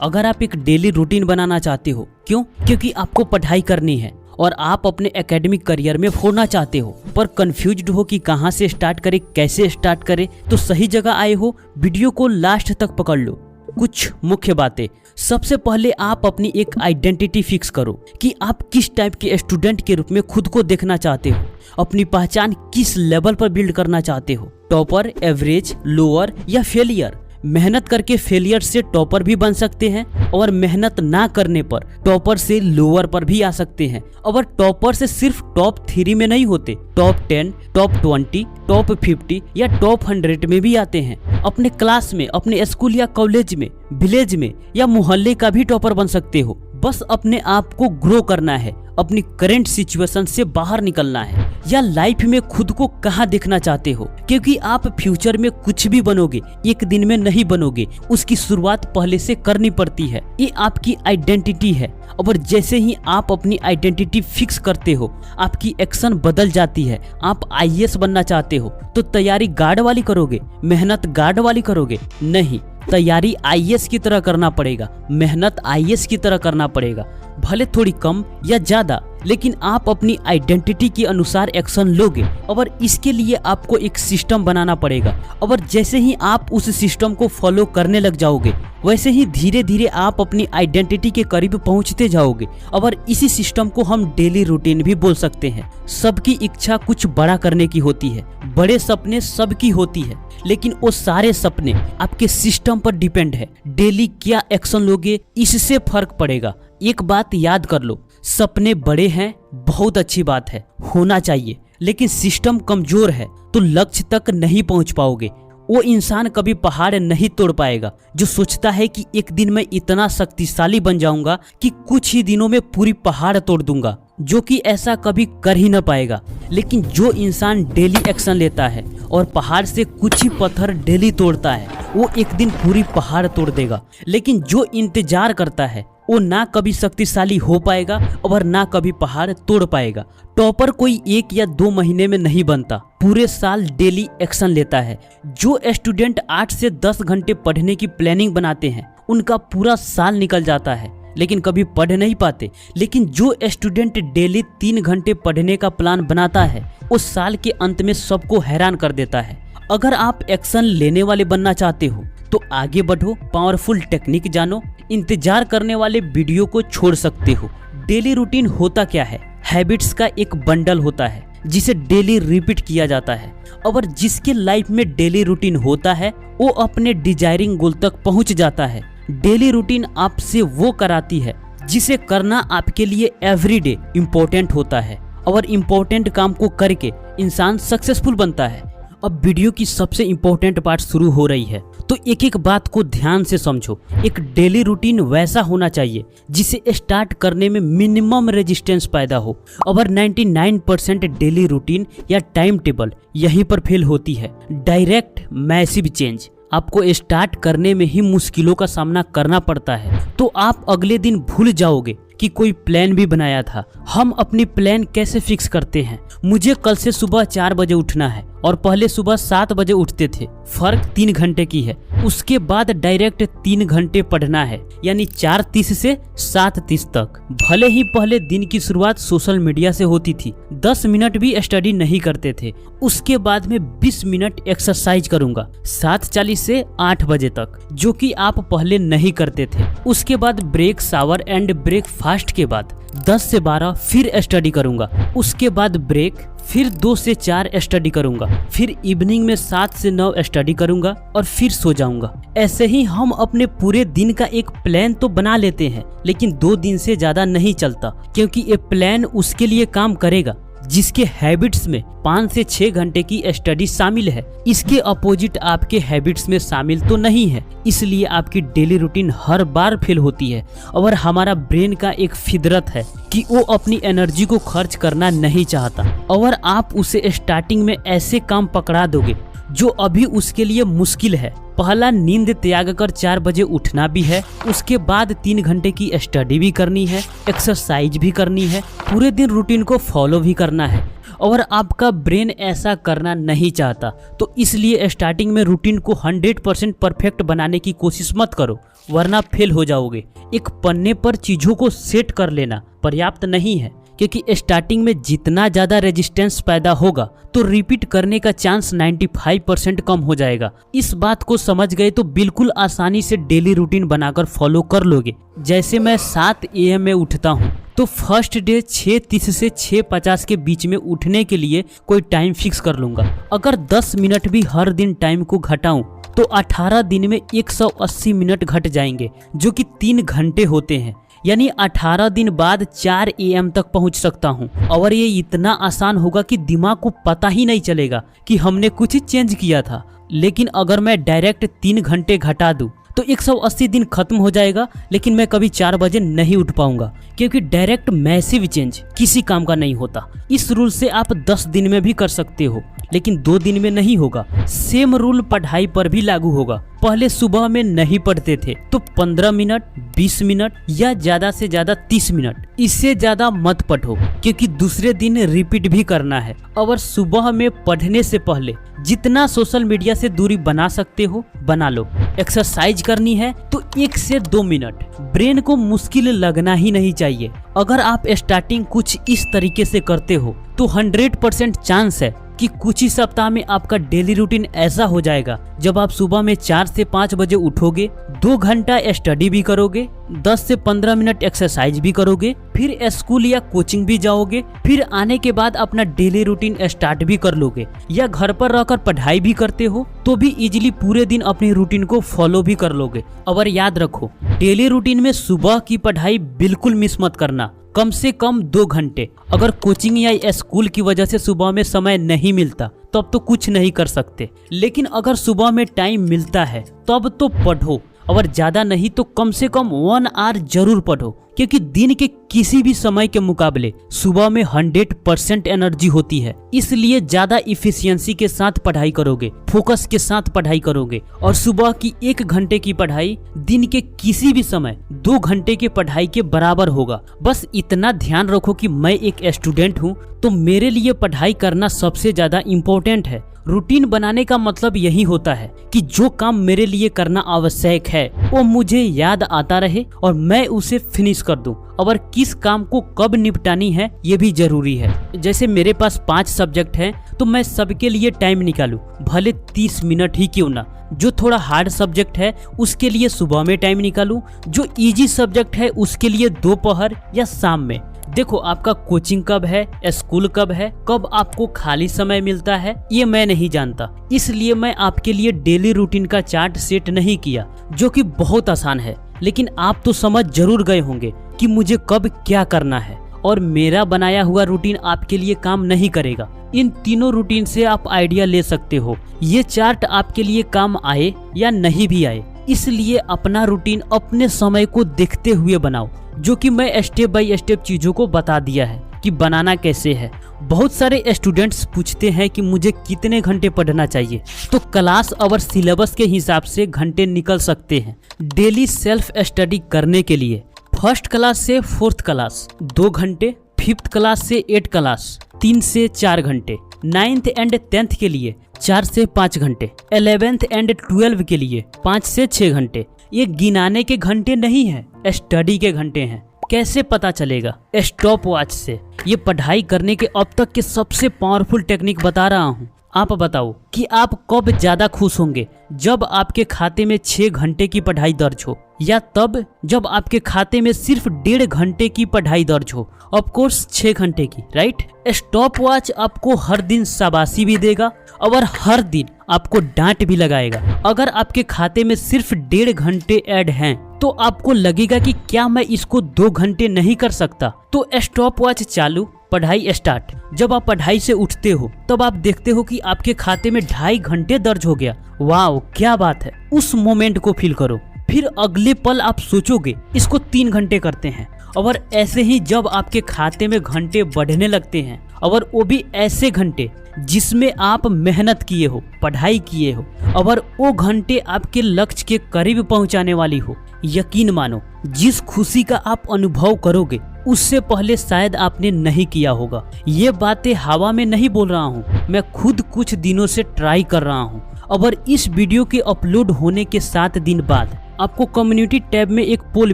अगर आप एक डेली रूटीन बनाना चाहते हो, क्यों? क्योंकि आपको पढ़ाई करनी है और आप अपने एकेडमिक करियर में होना चाहते हो, पर कंफ्यूज्ड हो कि कहां से स्टार्ट करें, कैसे स्टार्ट करें, तो सही जगह आए हो। वीडियो को लास्ट तक पकड़ लो। कुछ मुख्य बातें। सबसे पहले आप अपनी एक आइडेंटिटी फिक्स करो कि आप किस टाइप के स्टूडेंट के रूप में खुद को देखना चाहते हो। अपनी पहचान किस लेवल पर बिल्ड करना चाहते हो, टॉपर, एवरेज, लोअर या फेलियर। मेहनत करके फेलियर से टॉपर भी बन सकते हैं और मेहनत ना करने पर टॉपर से लोअर पर भी आ सकते हैं। और टॉपर से सिर्फ टॉप 3 में नहीं होते, टॉप 10, टॉप 20, टॉप 50 या टॉप 100 में भी आते हैं। अपने क्लास में, अपने स्कूल या कॉलेज में, विलेज में या मोहल्ले का भी टॉपर बन सकते हो। बस अपने आप को ग्रो करना है, अपनी करंट सिचुएशन से बाहर निकलना है, या लाइफ में खुद को कहाँ देखना चाहते हो। क्योंकि आप फ्यूचर में कुछ भी बनोगे, एक दिन में नहीं बनोगे, उसकी शुरुआत पहले से करनी पड़ती है। ये आपकी आइडेंटिटी है और जैसे ही आप अपनी आइडेंटिटी फिक्स करते हो, आपकी एक्शन बदल जाती है। आप आईएएस बनना चाहते हो तो तैयारी गार्ड वाली करोगे, मेहनत गार्ड वाली करोगे? नहीं, तैयारी आईएएस की तरह करना पड़ेगा, मेहनत आईएएस की तरह करना पड़ेगा। भले थोड़ी कम या ज्यादा, लेकिन आप अपनी आइडेंटिटी के अनुसार एक्शन लोगे और इसके लिए आपको एक सिस्टम बनाना पड़ेगा। और जैसे ही आप उस सिस्टम को फॉलो करने लग जाओगे, वैसे ही धीरे धीरे आप अपनी आइडेंटिटी के करीब पहुंचते जाओगे। और इसी सिस्टम को हम डेली रूटीन भी बोल सकते हैं। सबकी इच्छा कुछ बड़ा करने की होती है, बड़े सपने सबकी होती है, लेकिन वो सारे सपने आपके सिस्टम पर डिपेंड है। डेली क्या एक्शन लोगे, इससे फर्क पड़ेगा। एक बात याद कर लो, सपने बड़े हैं, बहुत अच्छी बात है, होना चाहिए, लेकिन सिस्टम कमजोर है तो लक्ष्य तक नहीं पहुंच पाओगे। वो इंसान कभी पहाड़ नहीं तोड़ पाएगा जो सोचता है कि एक दिन मैं इतना शक्तिशाली बन जाऊंगा कि कुछ ही दिनों में पूरी पहाड़ तोड़ दूंगा, जो कि ऐसा कभी कर ही न पाएगा। लेकिन जो इंसान डेली एक्शन लेता है और पहाड़ से कुछ ही पत्थर डेली तोड़ता है, वो एक दिन पूरी पहाड़ तोड़ देगा। लेकिन जो इंतजार करता है, वो ना कभी शक्तिशाली हो पाएगा और ना कभी पहाड़ तोड़ पाएगा। टॉपर कोई 1 या 2 महीने में नहीं बनता, पूरे साल डेली एक्शन लेता है। जो स्टूडेंट 8 से 10 घंटे पढ़ने की प्लानिंग बनाते हैं, उनका पूरा साल निकल जाता है, लेकिन कभी पढ़ नहीं पाते। लेकिन जो स्टूडेंट डेली 3 घंटे पढ़ने का प्लान बनाता है, उस साल के अंत में सबको हैरान कर देता है। अगर आप एक्शन लेने वाले बनना चाहते हो तो आगे बढ़ो, पावरफुल टेक्निक जानो, इंतजार करने वाले वीडियो को छोड़ सकते हो। डेली रूटीन होता क्या है? हैबिट्स का एक बंडल होता है जिसे डेली रिपीट किया जाता है। और जिसके लाइफ में डेली रूटीन होता है, वो अपने डिजायरिंग गोल तक पहुंच जाता है। डेली रूटीन आपसे वो कराती है जिसे करना आपके लिए एवरीडे इम्पोर्टेंट होता है, और इम्पोर्टेंट काम को करके इंसान सक्सेसफुल बनता है। अब वीडियो की सबसे इम्पोर्टेंट पार्ट शुरू हो रही है, तो एक एक बात को ध्यान से समझो। एक डेली रूटीन वैसा होना चाहिए जिसे स्टार्ट करने में मिनिमम रेजिस्टेंस पैदा हो। और 99% डेली रूटीन या टाइम टेबल यहीं पर फेल होती है। डायरेक्ट मैसिव चेंज आपको स्टार्ट करने में ही मुश्किलों का सामना करना पड़ता है, तो आप अगले दिन भूल जाओगे कि कोई प्लान भी बनाया था। हम अपनी प्लान कैसे फिक्स करते हैं? मुझे कल से सुबह 4 बजे उठना है और पहले सुबह 7 बजे उठते थे, फर्क 3 घंटे की है। उसके बाद डायरेक्ट 3 घंटे पढ़ना है, यानी 4:30 से 7:30 तक। भले ही पहले दिन की शुरुआत सोशल मीडिया से होती थी, 10 मिनट भी स्टडी नहीं करते थे। उसके बाद में 20 मिनट एक्सरसाइज करूंगा 7:40 से 8 बजे तक, जो कि आप पहले नहीं करते थे। उसके बाद ब्रेक, शावर एंड ब्रेकफास्ट के बाद 10 से 12 फिर स्टडी करूंगा। उसके बाद ब्रेक, फिर 2 से 4 स्टडी करूंगा, फिर इवनिंग में 7 से 9 स्टडी करूंगा और फिर सो जाऊंगा। ऐसे ही हम अपने पूरे दिन का एक प्लान तो बना लेते हैं, लेकिन 2 दिन से ज्यादा नहीं चलता, क्योंकि ये प्लान उसके लिए काम करेगा जिसके हैबिट्स में 5 से 6 घंटे की स्टडी शामिल है। इसके अपोजिट आपके हैबिट्स में शामिल तो नहीं है, इसलिए आपकी डेली रूटीन हर बार फेल होती है। और हमारा ब्रेन का एक फितरत है कि वो अपनी एनर्जी को खर्च करना नहीं चाहता, और आप उसे स्टार्टिंग में ऐसे काम पकड़ा दोगे जो अभी उसके लिए मुश्किल है। पहला नींद त्याग कर 4 बजे उठना भी है, उसके बाद 3 घंटे की स्टडी भी करनी है, एक्सरसाइज भी करनी है, पूरे दिन रूटीन को फॉलो भी करना है। और आपका ब्रेन ऐसा करना नहीं चाहता, तो इसलिए स्टार्टिंग में रूटीन को 100% परफेक्ट बनाने की कोशिश मत करो। वरना फेल हो जाओगे। एक पन्ने पर चीजों को सेट कर लेना पर्याप्त नहीं है, क्योंकि स्टार्टिंग में जितना ज्यादा रेजिस्टेंस पैदा होगा तो रिपीट करने का चांस 95% कम हो जाएगा। इस बात को समझ गए तो बिल्कुल आसानी से डेली रूटीन बनाकर फॉलो कर लोगे। जैसे मैं 7 AM में उठता हूँ तो फर्स्ट डे 6:30 से 6:50 के बीच में उठने के लिए कोई टाइम फिक्स कर लूंगा। अगर 10 मिनट भी हर दिन टाइम को घटाऊं तो 18 दिन में 180 मिनट घट जाएंगे, जो कि 3 घंटे होते हैं। यानी 18 दिन बाद 4 AM तक पहुंच सकता हूं। और ये इतना आसान होगा कि दिमाग को पता ही नहीं चलेगा कि हमने कुछ चेंज किया था। लेकिन अगर मैं डायरेक्ट 3 घंटे घटा दूं तो 180 दिन खत्म हो जाएगा, लेकिन मैं कभी 4 बजे नहीं उठ पाऊंगा, क्योंकि डायरेक्ट मैसिव चेंज किसी काम का नहीं होता। इस रूल से आप 10 दिन में भी कर सकते हो, लेकिन 2 दिन में नहीं होगा। सेम रूल पढ़ाई पर भी लागू होगा। पहले सुबह में नहीं पढ़ते थे तो 15 मिनट, 20 मिनट या ज्यादा से ज्यादा 30 मिनट, इससे ज्यादा मत पढ़ो, क्योंकि दूसरे दिन रिपीट भी करना है। और सुबह में पढ़ने से पहले जितना सोशल मीडिया से दूरी बना सकते हो बना लो। एक्सरसाइज करनी है तो 1 से 2 मिनट। ब्रेन को मुश्किल लगना ही नहीं चाहिए। अगर आप स्टार्टिंग कुछ इस तरीके से करते हो तो 100% चांस है कि कुछ ही सप्ताह में आपका डेली रूटीन ऐसा हो जाएगा जब आप सुबह में 4 से 5 बजे उठोगे, 2 घंटा स्टडी भी करोगे, 10 से 15 मिनट एक्सरसाइज भी करोगे, फिर स्कूल या कोचिंग भी जाओगे, फिर आने के बाद अपना डेली रूटीन स्टार्ट भी कर लोगे, या घर पर रहकर पढ़ाई भी करते हो तो भी इजीली पूरे दिन अपनी रूटीन को फॉलो भी कर लोगे। और याद रखो, डेली रूटीन में सुबह की पढ़ाई बिल्कुल मिस मत करना, कम से कम 2 घंटे। अगर कोचिंग या स्कूल की वजह से सुबह में समय नहीं मिलता तब तो कुछ नहीं कर सकते, लेकिन अगर सुबह में टाइम मिलता है तब तो पढ़ो, और ज्यादा नहीं तो कम से कम 1 आवर जरूर पढ़ो, क्योंकि दिन के किसी भी समय के मुकाबले सुबह में 100% एनर्जी होती है। इसलिए ज्यादा इफिशियंसी के साथ पढ़ाई करोगे, फोकस के साथ पढ़ाई करोगे, और सुबह की 1 घंटे की पढ़ाई दिन के किसी भी समय 2 घंटे के पढ़ाई के बराबर होगा। बस इतना ध्यान रखो कि मैं एक स्टूडेंट हूँ तो मेरे लिए पढ़ाई करना सबसे ज्यादा इम्पोर्टेंट है। रूटीन बनाने का मतलब यही होता है कि जो काम मेरे लिए करना आवश्यक है वो मुझे याद आता रहे और मैं उसे फिनिश कर दूं। और किस काम को कब निपटानी है ये भी जरूरी है। जैसे मेरे पास 5 सब्जेक्ट हैं तो मैं सबके लिए टाइम निकालूं, भले 30 मिनट ही क्यों ना। जो थोड़ा हार्ड सब्जेक्ट है उसके लिए सुबह में टाइम निकालूं, जो इजी सब्जेक्ट है उसके लिए दोपहर या शाम में। देखो, आपका कोचिंग कब है, स्कूल कब है, कब आपको खाली समय मिलता है, ये मैं नहीं जानता। इसलिए मैं आपके लिए डेली रूटीन का चार्ट सेट नहीं किया, जो कि बहुत आसान है। लेकिन आप तो समझ जरूर गए होंगे कि मुझे कब क्या करना है, और मेरा बनाया हुआ रूटीन आपके लिए काम नहीं करेगा। इन तीनों रूटीन से आप आइडिया ले सकते हो ये चार्ट आपके लिए काम आए या नहीं भी आए। इसलिए अपना रूटीन अपने समय को देखते हुए बनाओ, जो कि मैं स्टेप बाय स्टेप चीजों को बता दिया है कि बनाना कैसे है। बहुत सारे स्टूडेंट्स पूछते हैं कि मुझे कितने घंटे पढ़ना चाहिए, तो क्लास और सिलेबस के हिसाब से घंटे निकल सकते हैं डेली सेल्फ स्टडी करने के लिए। फर्स्ट क्लास से 4th क्लास 2 घंटे, 5th क्लास से 8th क्लास 3 से 4 घंटे, 9th एंड 10th के लिए 4 से 5 घंटे, 11th एंड 12th के लिए 5 से 6 घंटे। ये गिनाने के घंटे नहीं है, स्टडी के घंटे हैं। कैसे पता चलेगा? स्टॉप वॉच से। ये पढ़ाई करने के अब तक के सबसे पावरफुल टेक्निक बता रहा हूँ। आप बताओ कि आप कब ज्यादा खुश होंगे, जब आपके खाते में 6 घंटे की पढ़ाई दर्ज हो, या तब जब आपके खाते में सिर्फ 1.5 घंटे की पढ़ाई दर्ज हो। ऑफ कोर्स 6 घंटे की, राइट? स्टॉप वॉच आपको हर दिन शाबाशी भी देगा और हर दिन आपको डांट भी लगाएगा। अगर आपके खाते में सिर्फ 1.5 घंटे ऐड हैं तो आपको लगेगा कि क्या मैं इसको 2 घंटे नहीं कर सकता, तो स्टॉप वॉच चालू, पढ़ाई स्टार्ट। जब आप पढ़ाई से उठते हो तब आप देखते हो कि आपके खाते में 2.5 घंटे दर्ज हो गया। वाह, क्या बात है। उस मोमेंट को फील करो। फिर अगले पल आप सोचोगे इसको 3 घंटे करते हैं, और ऐसे ही जब आपके खाते में घंटे बढ़ने लगते हैं, और वो भी ऐसे घंटे जिसमें आप मेहनत किए हो, पढ़ाई किए हो, और वो घंटे आपके लक्ष्य के करीब पहुंचाने वाली हो, यकीन मानो जिस खुशी का आप अनुभव करोगे उससे पहले शायद आपने नहीं किया होगा। ये बातें हवा में नहीं बोल रहा हूँ, मैं खुद कुछ दिनों से ट्राई कर रहा हूँ। और इस वीडियो के अपलोड होने के 7 दिन बाद आपको कम्युनिटी टैब में एक पोल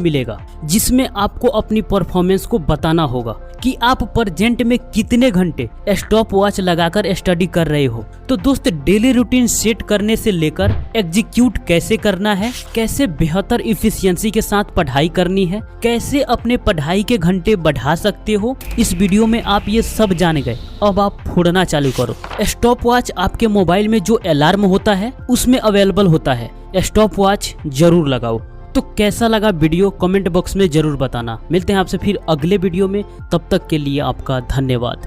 मिलेगा जिसमें आपको अपनी परफॉर्मेंस को बताना होगा कि आप प्रेजेंट में कितने घंटे स्टॉप वॉच लगाकर स्टडी कर रहे हो। तो दोस्त, डेली रूटीन सेट करने से लेकर एग्जीक्यूट कैसे करना है, कैसे बेहतर इफिशियंसी के साथ पढ़ाई करनी है, कैसे अपने पढ़ाई के घंटे बढ़ा सकते हो, इस वीडियो में आप ये सब जान गए। अब आप फोड़ना चालू करो। स्टॉप वॉच आपके मोबाइल में जो अलार्म होता है उसमें अवेलेबल होता है। स्टॉप वॉच जरूर लगाओ। तो कैसा लगा वीडियो कमेंट बॉक्स में जरूर बताना। मिलते हैं आपसे फिर अगले वीडियो में, तब तक के लिए आपका धन्यवाद।